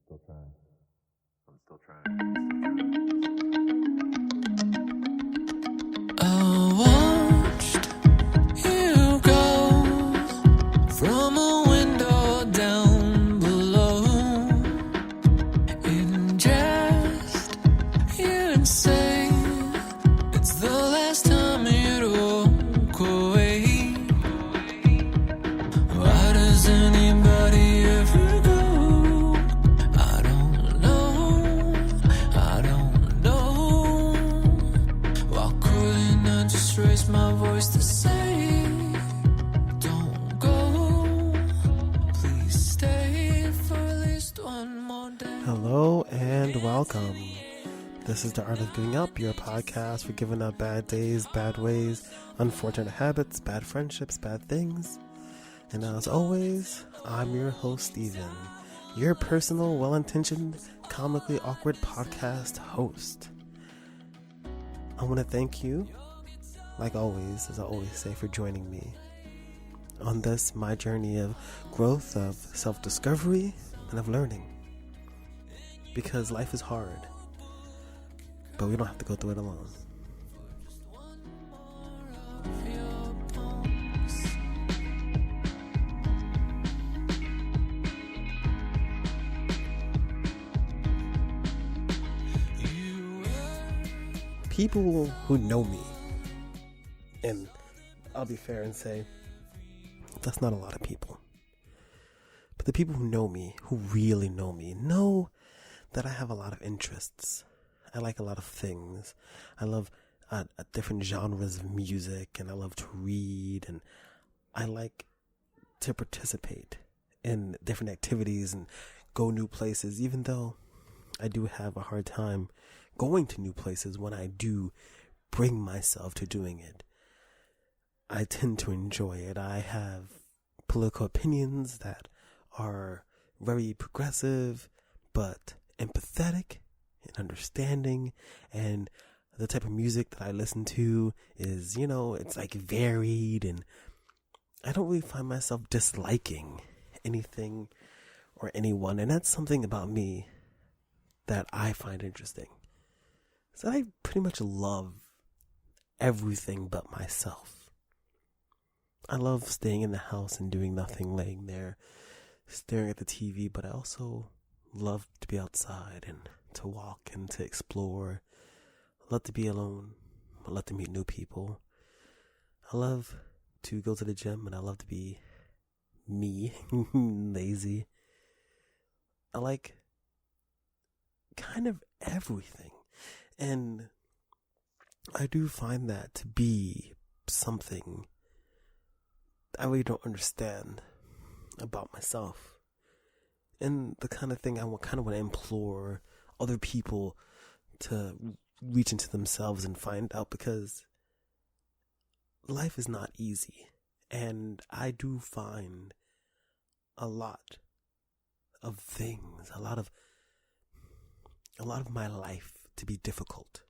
Still trying. I'm still trying. I watched you go from a window down below. In jest, you'd say it's the last time you'd walk away. Why does anybody ever go? I don't know. Why couldn't I just raise my voice to say, don't go, please stay for at least one more day. Hello and welcome. This is The Art of Giving Up, your podcast for giving up bad days, bad ways, unfortunate habits, bad friendships, bad things. And as always, I'm your host, Steven, your personal, well-intentioned, comically awkward podcast host. I want to thank you, like always, as I always say, for joining me on this, my journey of growth, of self-discovery, and of learning. Because life is hard, but we don't have to go through it alone. People who know me, and I'll be fair and say, that's not a lot of people. But the people who know me, who really know me, know that I have a lot of interests. I like a lot of things. I love different genres of music, and I love to read, and I like to participate in different activities and go new places, even though I do have a hard time going to new places. When I do bring myself to doing it, I tend to enjoy it. I have political opinions that are very progressive, but empathetic and understanding, and the type of music that I listen to is, it's like varied, and I don't really find myself disliking anything or anyone, and that's something about me that I find interesting. So I pretty much love everything but myself. I love staying in the house and doing nothing, laying there, staring at the TV, but I also love to be outside and to walk and to explore. I love to be alone. I love to meet new people. I love to go to the gym, and I love to be me, lazy. I like kind of everything. And I do find that to be something I really don't understand about myself. And the kind of thing I want to implore other people to reach into themselves and find out, because life is not easy. And I do find a lot of things, a lot of my life to be difficult.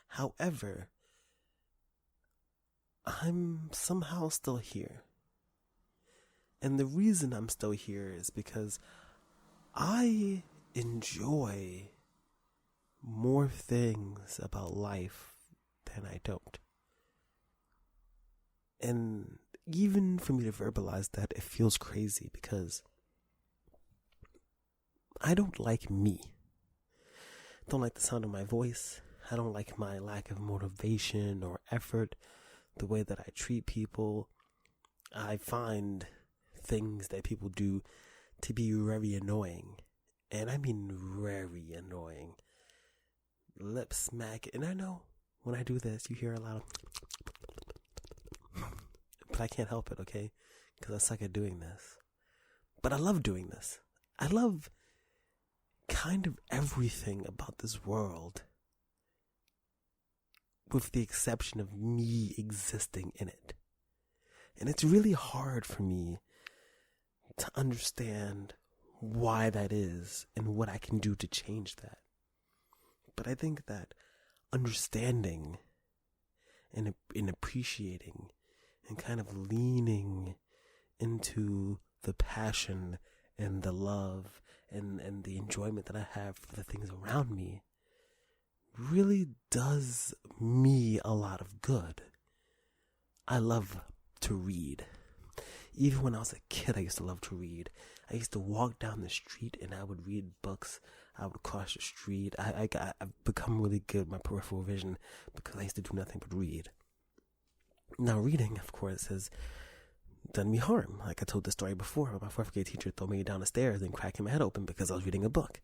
However, I'm somehow still here. And the reason I'm still here is because I enjoy more things about life than I don't. And even for me to verbalize that, it feels crazy, because I don't like me. I don't like the sound of my voice. I don't like my lack of motivation or effort, the way that I treat people. I find things that people do to be very annoying. And I mean very annoying. Lip smack. And I know when I do this, you hear a lot of... But I can't help it, okay? Because I suck at doing this. But I love doing this. I love kind of everything about this world, with the exception of me existing in it. And it's really hard for me to understand why that is and what I can do to change that. But I think that understanding and appreciating and kind of leaning into the passion and the love and the enjoyment that I have for the things around me really does me a lot of good. I love to read. Even when I was a kid, I used to love to read. I used to walk down the street and I would read books. I would cross the street. I've become really good at my peripheral vision because I used to do nothing but read. Now, reading, of course, has done me harm. Like I told the story before, my fourth grade teacher threw me down the stairs and cracking my head open because I was reading a book.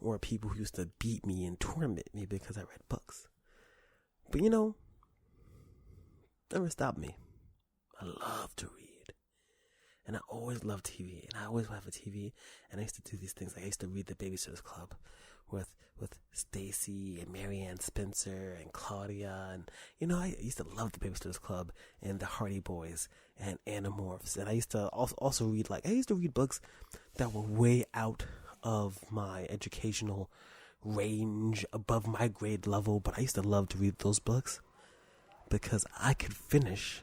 Or people who used to beat me and torment me because I read books. But never stopped me. I love to read. And I always loved TV. And I always have a TV. And I used to do these things. Like I used to read the Babysitter's Club with Stacy and Marianne Spencer and Claudia. And, I used to love the Babysitter's Club and the Hardy Boys and Animorphs. And I used to also read, books that were way out of my educational range, above my grade level. But I used to love to read those books because I could finish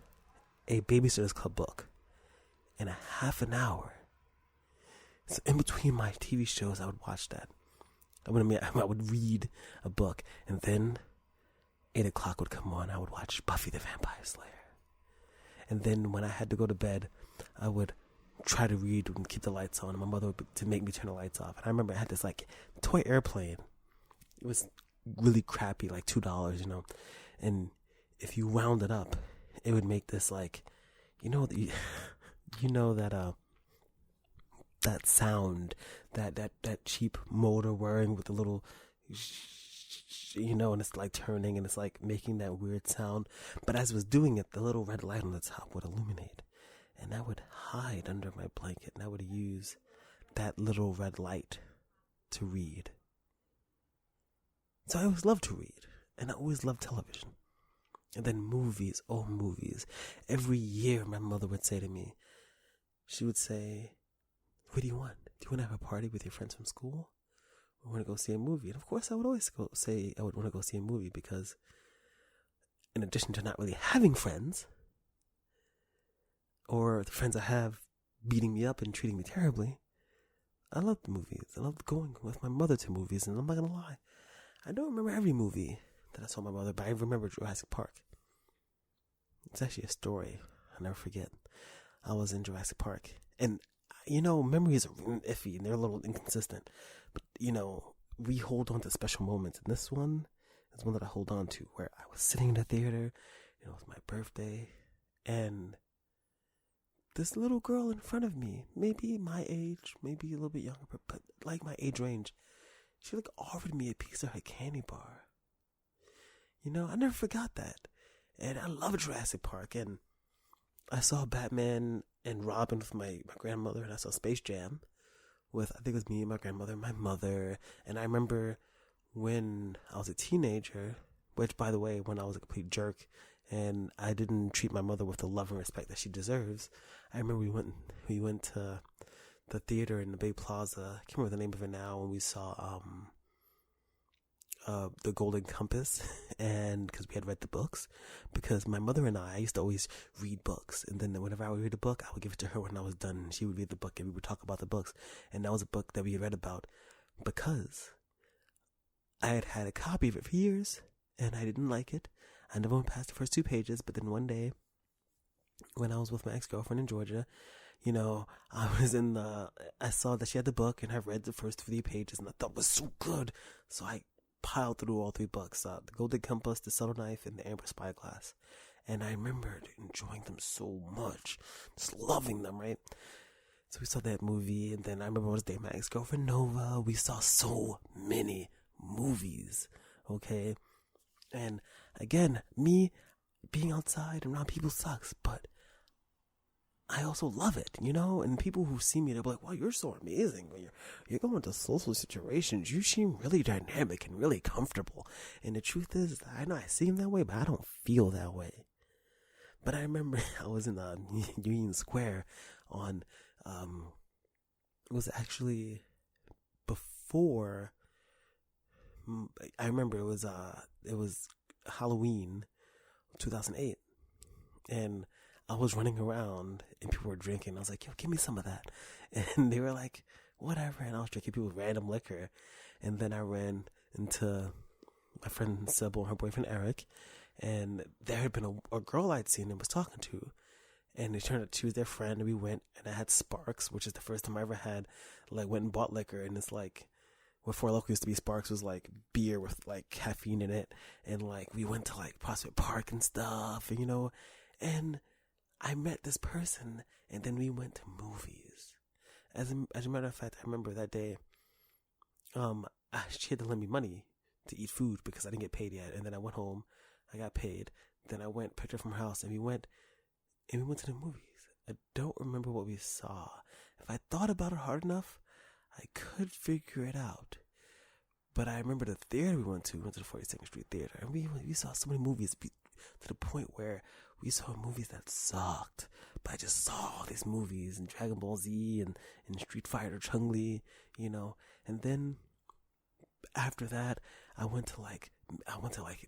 a Babysitter's Club book in a half an hour. So in between my TV shows, I would watch that. I would read a book, and then 8 o'clock would come on. I would watch Buffy the Vampire Slayer. And then when I had to go to bed, I would try to read and keep the lights on. And my mother would to make me turn the lights off. And I remember I had this toy airplane. It was really crappy, like $2, And if you wound it up, it would make this that sound, that cheap motor whirring with the little, and it's turning and it's making that weird sound. But as it was doing it, the little red light on the top would illuminate, and I would hide under my blanket and I would use that little red light to read. So I always loved to read, and I always loved television. And then movies. Every year my mother would say to me, she would say, what do you want? Do you want to have a party with your friends from school? Or want to go see a movie? And of course I would always say I would want to go see a movie because in addition to not really having friends, or the friends I have beating me up and treating me terribly, I love the movies. I love going with my mother to movies, and I'm not going to lie, I don't remember every movie that I saw my mother, but I remember Jurassic Park. It's actually a story I'll never forget. I was in Jurassic Park, and memories are iffy and they're a little inconsistent, but we hold on to special moments, and this one is one that I hold on to, where I was sitting in the theater, it was my birthday, and this little girl in front of me, maybe my age, maybe a little bit younger, but my age range, she offered me a piece of her candy bar. I never forgot that. And I love Jurassic Park. And I saw Batman and Robin with my grandmother. And I saw Space Jam with, I think it was me and my grandmother and my mother. And I remember when I was a teenager, which, by the way, when I was a complete jerk and I didn't treat my mother with the love and respect that she deserves, I remember we went to the theater in the Bay Plaza. I can't remember the name of it now. And we saw The Golden Compass, and because we had read the books, because my mother and I used to always read books, and then whenever I would read a book, I would give it to her when I was done, and she would read the book, and we would talk about the books. And that was a book that we had read about because I had a copy of it for years, and I didn't like it. I never went past the first 2 pages, but then one day, when I was with my ex-girlfriend in Georgia, I saw that she had the book, and I read the first 3 pages, and I thought it was so good, so I piled through all 3 books, The Golden Compass, The Subtle Knife, and The Amber Spyglass. And I remembered enjoying them so much, just loving them, right? So we saw that movie, and then I remember I was dating my ex-girlfriend Nova. We saw so many movies, okay? And again, me being outside and around people sucks, but I also love it, and people who see me, they'll be like, wow, you're so amazing. When you're going to social situations, you seem really dynamic and really comfortable. And the truth is, I know I seem that way, but I don't feel that way. But I remember I was in Union Square on, it was actually before, I remember it was Halloween 2008. And I was running around and people were drinking. I was like, yo, give me some of that. And they were like, whatever. And I was drinking people's random liquor. And then I ran into my friend Sybil and her boyfriend Eric. And there had been a girl I'd seen and was talking to. And it turned out she was their friend. And we went, and I had Sparks, which is the first time I ever had, like, went and bought liquor. And it's like, what Four Loko used to be, Sparks was like beer with like caffeine in it. And like, we went to like Prospect Park and stuff, and, you know, and I met this person, and then we went to movies. As a matter of fact, I remember that day, she had to lend me money to eat food because I didn't get paid yet. And then I went home, I got paid. Then I went, picked her from her house, and we went to the movies. I don't remember what we saw. If I thought about it hard enough, I could figure it out. But I remember the theater we went to the 42nd Street Theater, and we saw so many movies to the point where we saw movies that sucked. But I just saw all these movies, and Dragon Ball Z and Street Fighter, Chun-Li, you know. And then after that, I went to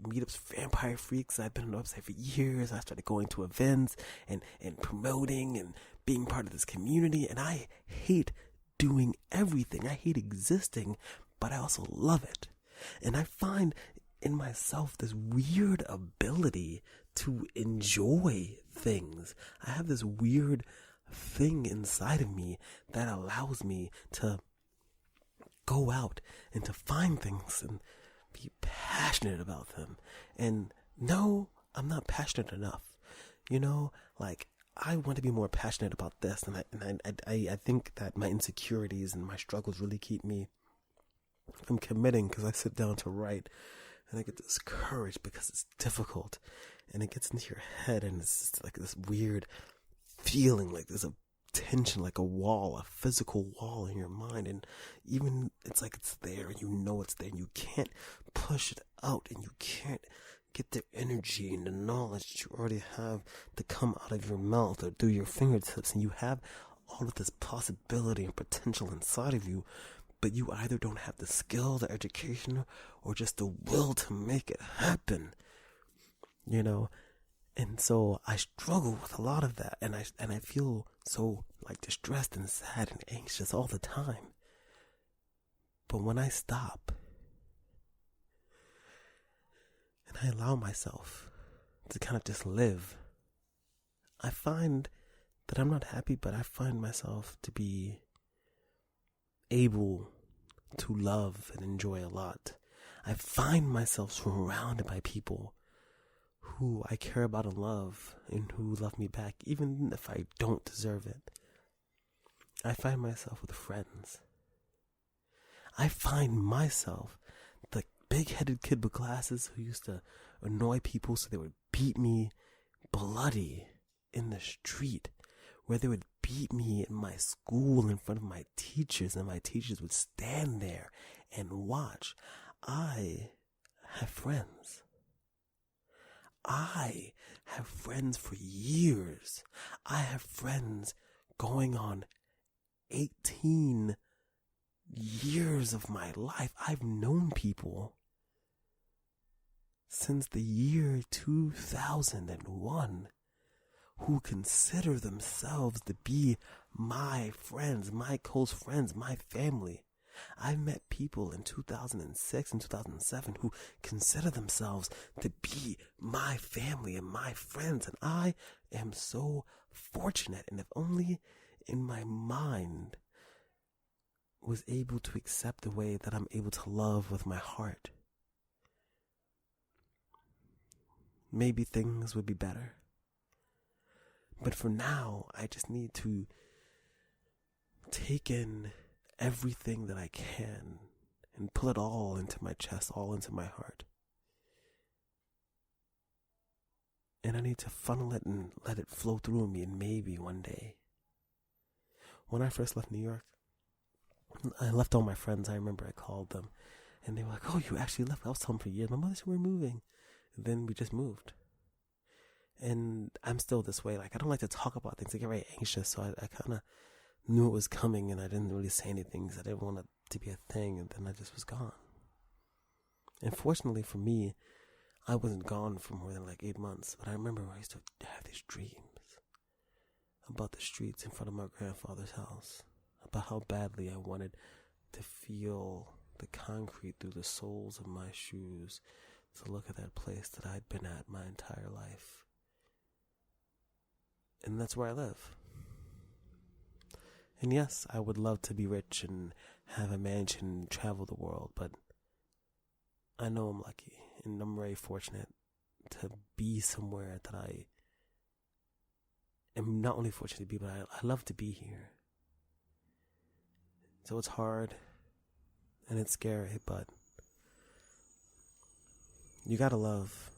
meetups for Vampire Freaks. I've been on the website for years. I started going to events and promoting and being part of this community. And I hate doing everything. I hate existing, but I also love it. And I find in myself this weird ability to enjoy things. I have this weird thing inside of me that allows me to go out and to find things and be passionate about them. And no, I'm not passionate enough. You know, like, I want to be more passionate about this, and I think that my insecurities and my struggles really keep me from committing, because I sit down to write and I get discouraged because it's difficult, and it gets into your head, and it's just like this weird feeling like there's a tension, like a wall, a physical wall in your mind, and even it's like it's there and you know it's there and you can't push it out, and you can't get the energy and the knowledge that you already have to come out of your mouth or through your fingertips, and you have all of this possibility and potential inside of you, but you either don't have the skill, the education, or just the will to make it happen, you know. And so I struggle with a lot of that, and I feel so like distressed and sad and anxious all the time. But when I stop and I allow myself to kind of just live, I find that I'm not happy, but I find myself to be able to love and enjoy a lot. I find myself surrounded by people who I care about and love, and who love me back, even if I don't deserve it. I find myself with friends. I find myself the big-headed kid with glasses who used to annoy people so they would beat me bloody in the street, where they would beat me in my school in front of my teachers, and my teachers would stand there and watch. I have friends. I have friends for years. I have friends going on 18 years of my life. I've known people since the year 2001 who consider themselves to be my friends, my close friends, my family. I've met people in 2006 and 2007 who consider themselves to be my family and my friends, and I am so fortunate. And if only in my mind was able to accept the way that I'm able to love with my heart, maybe things would be better. But for now, I just need to take in everything that I can and pull it all into my chest, all into my heart. And I need to funnel it and let it flow through me, and maybe one day. When I first left New York, I left all my friends. I remember I called them, and they were like, "Oh, you actually left?" I was telling them for years. My mother said we're moving. And then we just moved. And I'm still this way. Like, I don't like to talk about things. I get very anxious, so I kind of knew it was coming, and I didn't really say anything because I didn't want it to be a thing, and then I just was gone. And fortunately for me, I wasn't gone for more than like 8 months, but I remember I used to have these dreams. about the streets in front of my grandfather's house, about how badly I wanted to feel the concrete through the soles of my shoes, to look at that place that I'd been at my entire life. And that's where I live. And yes, I would love to be rich and have a mansion and travel the world, but I know I'm lucky and I'm very fortunate to be somewhere that I am not only fortunate to be, but I love to be here. So it's hard and it's scary, but you gotta love.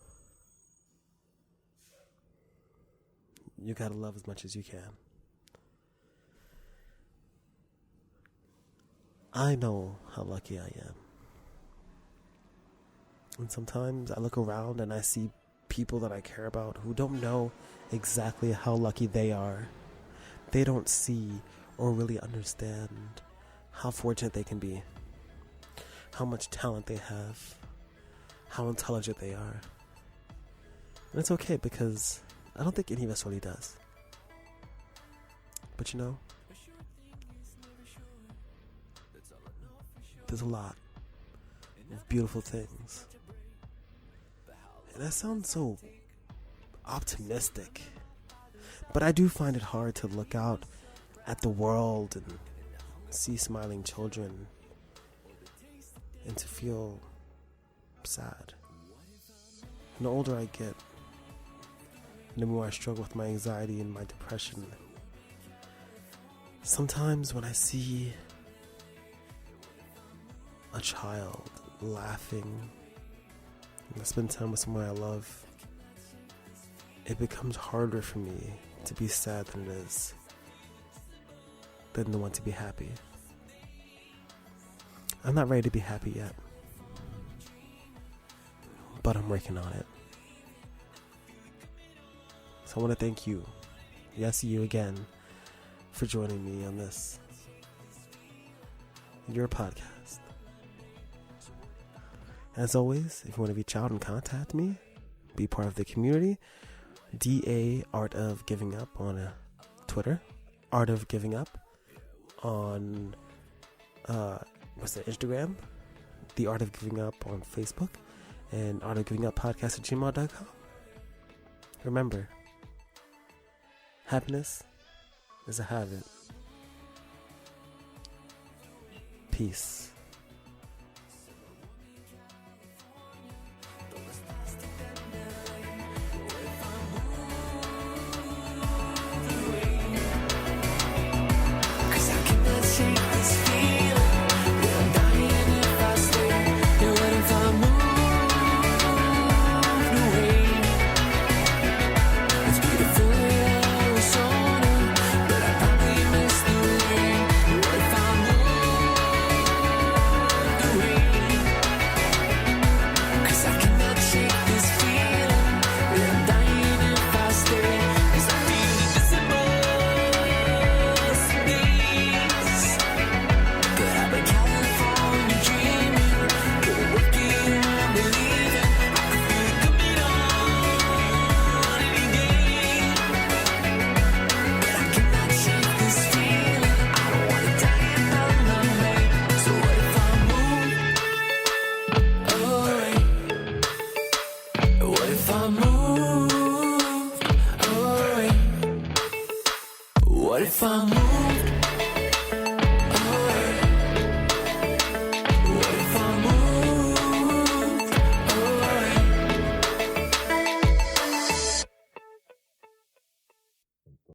You gotta love as much as you can. I know how lucky I am. And sometimes I look around and I see people that I care about who don't know exactly how lucky they are. They don't see or really understand how fortunate they can be, how much talent they have, how intelligent they are. And it's okay, because I don't think any of us really does. But you know, there's a lot of beautiful things. And that sounds so optimistic, but I do find it hard to look out at the world and see smiling children and to feel sad. And the older I get, the more I struggle with my anxiety and my depression. Sometimes when I see a child laughing and I spend time with someone I love, it becomes harder for me to be sad than it is than to want to be happy. I'm not ready to be happy yet, but I'm working on it. So I want to thank you, yes, you again, for joining me on this, your podcast. As always, if you want to reach out and contact me, be part of the community, DA Art of Giving Up on Twitter, Art of Giving Up on Instagram, The Art of Giving Up on Facebook, and Art of Giving Up podcast at gmail.com. Remember, happiness is a habit. Peace.